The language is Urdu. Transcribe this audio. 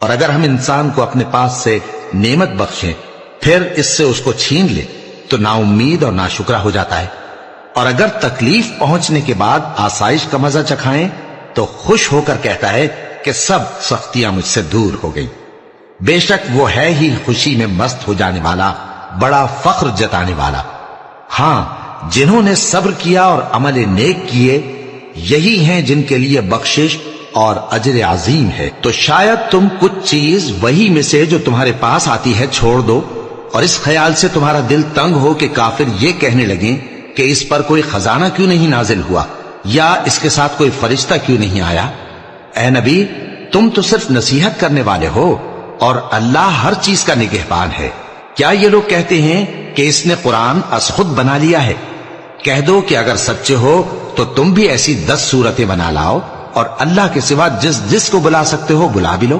اور اگر ہم انسان کو اپنے پاس سے نعمت بخشیں پھر اس سے اس کو چھین لے تو نا امید اور ناشکرا ہو جاتا ہے، اور اگر تکلیف پہنچنے کے بعد آسائش کا مزہ چکھائیں تو خوش ہو کر کہتا ہے کہ سب سختیاں مجھ سے دور ہو گئی۔ بے شک وہ ہے ہی خوشی میں مست ہو جانے والا، بڑا فخر جتانے والا۔ ہاں، جنہوں نے صبر کیا اور عمل نیک کیے یہی ہیں جن کے لیے بخشش اور اجر عظیم ہے۔ تو شاید تم کچھ چیز وہی میں سے جو تمہارے پاس آتی ہے چھوڑ دو، اور اس خیال سے تمہارا دل تنگ ہو کہ کافر یہ کہنے لگیں کہ اس پر کوئی خزانہ کیوں نہیں نازل ہوا، یا اس کے ساتھ کوئی فرشتہ کیوں نہیں آیا۔ اے نبی، تم تو صرف نصیحت کرنے والے ہو، اور اللہ ہر چیز کا نگہبان ہے۔ کیا یہ لوگ کہتے ہیں کہ اس نے قرآن از خود بنا لیا ہے؟ کہہ دو کہ اگر سچے ہو تو تم بھی ایسی 10 صورتیں بنا لاؤ، اور اللہ کے سوا جس جس کو بلا سکتے ہو بلا بھی لو۔